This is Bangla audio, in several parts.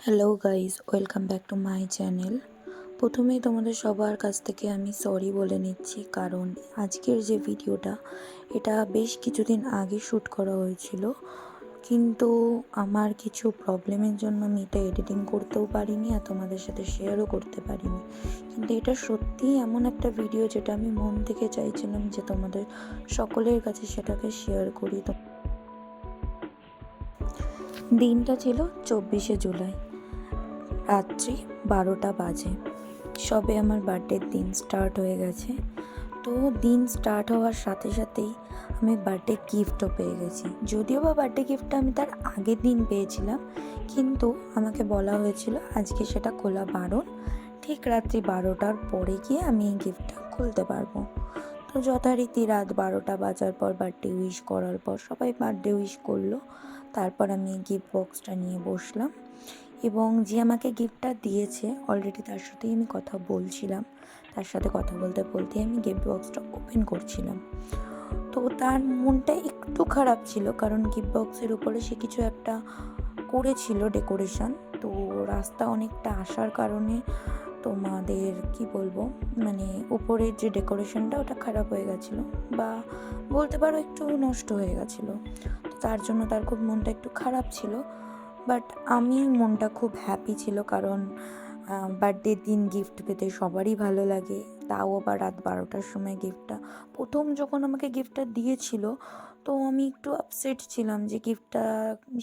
Hello guys, welcome back to my channel. প্রথমেই তোমাদের সবার কাছ থেকে আমি সরি বলে নিচ্ছি, কারণ আজকের যে ভিডিওটা এটা বেশ কিছুদিন আগে শ্যুট করা হয়েছিল, কিন্তু আমার কিছু প্রবলেমের জন্য আমি এটা এডিটিং করতেও পারিনি আর তোমাদের সাথে শেয়ারও করতে পারিনি। কিন্তু এটা সত্যিই এমন একটা ভিডিও যেটা আমি মন থেকে চাইছিলাম যে তোমাদের সকলের কাছে সেটাকে শেয়ার করি। দিনটা ছিল 24শে জুলাই, রাত্রি 12টা বাজে। সবে আমার বার্থডের দিন স্টার্ট হয়ে গেছে। তো দিন স্টার্ট হওয়ার সাথে সাথেই আমি বার্থডে গিফটও পেয়ে গেছি। যদিও বা বার্থডে গিফটটা আমি তার আগের দিন পেয়েছিলাম, কিন্তু আমাকে বলা হয়েছিল আজকে সেটা খোলা বারণ, ঠিক রাত্রি 12টার পরে গিয়ে আমি এই গিফটটা খুলতে পারবো। তো যথারীতি রাত 12টা বাজার পর বার্থডে উইশ করার পর সবাই বার্থডে উইশ করলো। তারপর আমি গিফট বক্সটা নিয়ে বসলাম এবং যে আমাকে গিফটটা দিয়েছে অলরেডি তার সাথেই আমি কথা বলছিলাম। তার সাথে কথা বলতে বলতে আমি গিফট বক্সটা ওপেন করছিলাম। তো তার মনটা একটু খারাপ ছিল, কারণ গিফট বক্সের উপরে সে কিছু একটা করেছিল ডেকোরেশন। তো রাস্তা অনেকটা আসার কারণে তোমাদের কি বলবো, মানে উপরের যে ডেকোরেশনটা ওটা খারাপ হয়ে গেছিলো, বা বলতে পারো একটু নষ্ট হয়ে গেছিলো। তো তার জন্য তার খুব মনটা একটু খারাপ ছিল। বাট আমি মনটা খুব হ্যাপি ছিল, কারণ বার্থডের দিন গিফট পেতে সবারই ভালো লাগে, তাও আবার রাত 12টার সময় গিফটটা। প্রথম যখন আমাকে গিফটটা দিয়েছিল তো আমি একটু আপসেট ছিলাম যে গিফটটা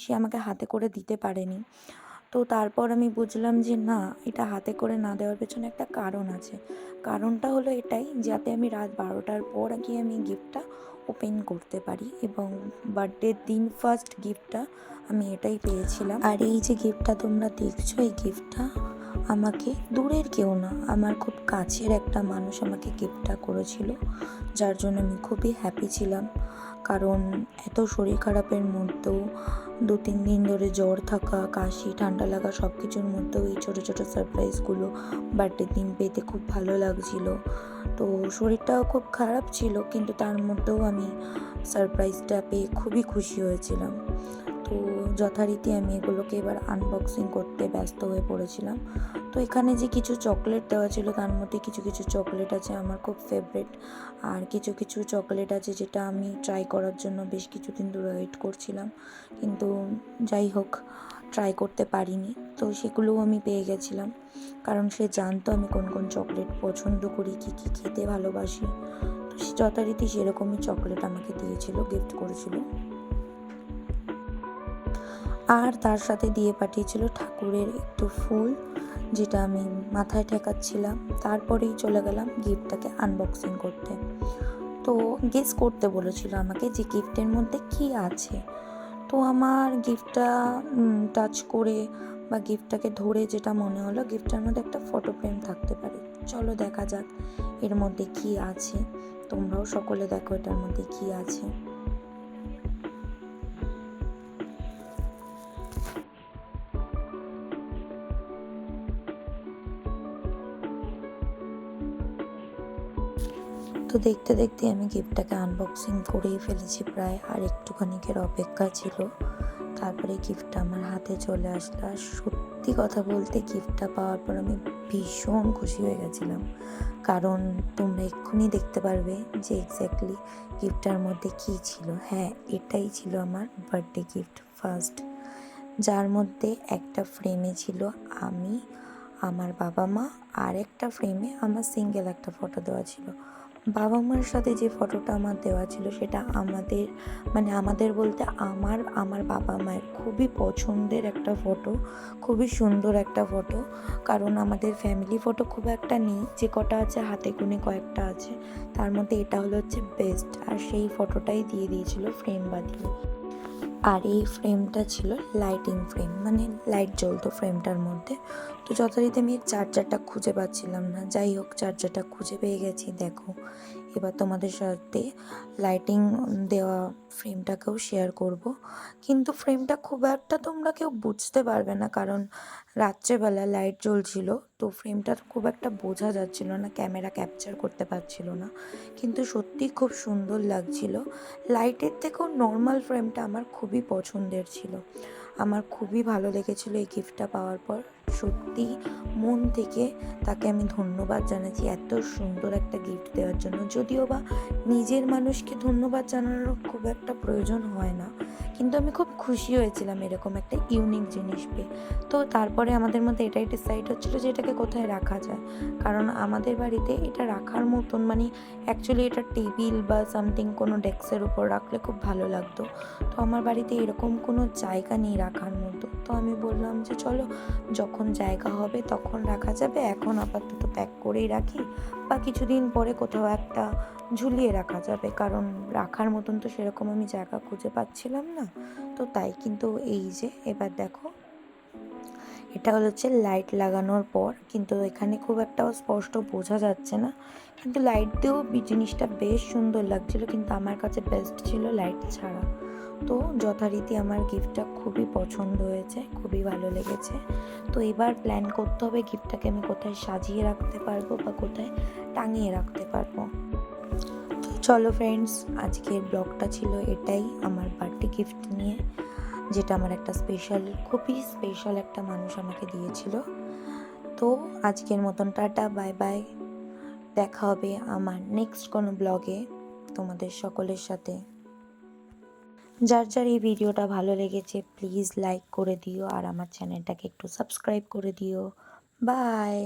সে আমাকে হাতে করে দিতে পারেনি। তো তারপর আমি বুঝলাম যে না, এটা হাতে করে না দেওয়ার পেছনে একটা কারণ আছে। কারণটা হলো এটাই, যাতে আমি রাত 12টার পর গিয়ে আমি গিফটটা ওপেন করতে পারি, এবং বার্থডের দিন ফার্স্ট গিফটটা আমি এটাই পেয়েছিলাম। আর এই যে গিফটটা তোমরা দেখছো, এই গিফটটা আমাকে দূরের কেউ না, আমার খুব কাছের একটা মানুষ আমাকে গিফটটা করেছিল, যার জন্য আমি খুবই হ্যাপি ছিলাম। কারণ এত শরীর খারাপের মধ্যেও 2-3 দিন ধরে জ্বর থাকা, কাশি, ঠান্ডা লাগা সব কিছুর মধ্যেও এই ছোটো ছোটো সারপ্রাইজগুলো বার্থডের দিন পেতে খুব ভালো লাগছিল। তো শরীরটাও খুব খারাপ ছিল, কিন্তু তার মধ্যেও আমি সারপ্রাইজটা পেয়ে খুবই খুশি হয়েছিলাম। তো যথারীতি আমি এগুলোকে এবার আনবক্সিং করতে ব্যস্ত হয়ে পড়েছিলাম। তো এখানে যে কিছু চকলেট দেওয়া ছিল তার মধ্যে কিছু কিছু চকলেট আছে আমার খুব ফেভারিট, আর কিছু কিছু চকলেট আছে যেটা আমি ট্রাই করার জন্য বেশ কিছুদিন ধরে ওয়েট করছিলাম, কিন্তু যাই হোক ট্রাই করতে পারিনি। তো সেগুলোও আমি পেয়ে গেছিলাম, কারণ সে জানতো আমি কোন কোন চকলেট পছন্দ করি, কী কী খেতে ভালোবাসি। তো সে যথারীতি সেরকমই চকলেট আমাকে দিয়েছিল, গিফট করেছিল। আর তার সাথে দিয়ে পাঠিয়েছিল ঠাকুরের একটু ফুল, যেটা আমি মাথায় ঠেকাচ্ছিলাম। তারপরেই চলে গেলাম গিফটটাকে আনবক্সিং করতে। তো গেস করতে বলেছিল আমাকে যে গিফটের মধ্যে কি আছে। তো আমার গিফটটা টাচ করে বা গিফটটাকে ধরে যেটা মনে হলো, গিফটের মধ্যে একটা ফটো ফ্রেম থাকতে পারে। চলো দেখা যাক এর মধ্যে কি আছে, তোমরাও সকলে দেখো এটার মধ্যে কি আছে। তো দেখতে দেখতে আমি গিফটটাকে আনবক্সিং করেই ফেলেছি প্রায়, আর একটুখানিকের অপেক্ষা ছিল, তারপরে গিফটটা আমার হাতে চলে আসলো। আর সত্যি কথা বলতে গিফটটা পাওয়ার পর আমি ভীষণ খুশি হয়ে গেছিলাম, কারণ তোমরা এক্ষুনি দেখতে পারবে যে এক্স্যাক্টলি গিফটটার মধ্যে কী ছিল। হ্যাঁ, এটাই ছিল আমার বার্থডে গিফট ফার্স্ট, যার মধ্যে একটা ফ্রেমে ছিল আমি, আমার বাবা মা, আর একটা ফ্রেমে আমার সিঙ্গেল একটা ফটো দেওয়া ছিল। বাবা মার সাথে যে ফটোটা আমার দেওয়া ছিল সেটা আমাদের, মানে আমাদের বলতে আমার বাবা মায়ের খুবই পছন্দের একটা ফটো, খুবই সুন্দর একটা ফটো। কারণ আমাদের ফ্যামিলি ফটো খুব একটা নেই, যে কটা আছে হাতে গুনে কয়েকটা আছে, তার মধ্যে এটা হচ্ছে বেস্ট। আর সেই ফটোটাই দিয়ে দিয়েছিল ফ্রেম বাঁধিয়ে। আর এই ফ্রেমটা ছিল লাইটিং ফ্রেম, মানে লাইট জ্বলতো ফ্রেমটার মধ্যে। তো যথারীতি আমি চার্জারটা খুঁজে পাচ্ছিলাম না, যাই হোক চার্জারটা খুঁজে পেয়ে গেছি। দেখো এবার তোমাদের সাথে লাইটিং দেওয়া ফ্রেমটাকেও শেয়ার করব, কিন্তু ফ্রেমটা খুব একটা তোমরা কেউ বুঝতে পারবে না, কারণ রাত্রেবেলা লাইট জ্বলছিল, তো ফ্রেমটা খুব একটা বোঝা যাচ্ছিল না, ক্যামেরা ক্যাপচার করতে পারছিল না। কিন্তু সত্যি খুব সুন্দর লাগছিল। লাইটের থেকেও নর্মাল ফ্রেমটা আমার খুবই পছন্দের ছিল। আমার খুবই ভালো লেগেছিলো এই গিফটটা পাওয়ার পর। সত্যি মন থেকে তাকে আমি ধন্যবাদ জানাচ্ছি এত সুন্দর একটা গিফট দেওয়ার জন্য। যদিও বা নিজের মানুষকে ধন্যবাদ জানানোর খুব একটা প্রয়োজন হয় না, কিন্তু আমি খুব খুশি হয়েছিলাম এরকম একটা ইউনিক জিনিস পেয়ে। তো তারপরে আমাদের মধ্যে এটাই ডিসাইড হচ্ছিলো যে এটাকে কোথায় রাখা যায়, কারণ আমাদের বাড়িতে এটা রাখার মতন মানে অ্যাকচুয়ালি এটা টেবিল বা সামথিং কোনো ডেস্কের উপর রাখলে খুব ভালো লাগতো। তো আমার বাড়িতে এরকম কোনো জায়গা নেই রাখার মতো। তো আমি বললাম যে চলো, যখন জায়গা হবে তখন রাখা যাবে, এখন আপাতত প্যাক করেই রাখি, বা কিছুদিন পরে কোথাও একটা ঝুলিয়ে রাখা যাবে, কারণ রাখার মতন তো সেরকম আমি জায়গা খুঁজে পাচ্ছিলাম না। তো তাই কিন্তু এই যে এবার দেখো, এটা হচ্ছে লাইট লাগানোর পর, কিন্তু এখানে খুব একটা স্পষ্ট বোঝা যাচ্ছে না, কিন্তু লাইট দিয়েও জিনিসটা বেশ সুন্দর লাগছিল, কিন্তু আমার কাছে বেস্ট ছিল লাইট ছাড়া। তো যথারীতি আমার গিফটটা খুবই পছন্দ হয়েছে, খুবই ভালো লেগেছে। তো এবার প্ল্যান করতে হবে গিফটটাকে আমি কোথায় সাজিয়ে রাখতে পারবো বা কোথায় টাঙিয়ে রাখতে পারবো। তো চলো ফ্রেন্ডস, আজকের ব্লগটা ছিল এটাই আমার বার্থডে গিফট নিয়ে, যেটা আমার একটা খুবই স্পেশাল একটা মানুষ আমাকে দিয়েছিল। তো আজকের মতন টাটা, বাই বাই। দেখা হবে আমার নেক্সট কোনো ব্লগে তোমাদের সকলের সাথে। যার যার এই ভিডিওটা ভালো লেগেছে প্লিজ লাইক করে দিও, আর আমার চ্যানেলটাকে একটু সাবস্ক্রাইব করে দিও। বাই।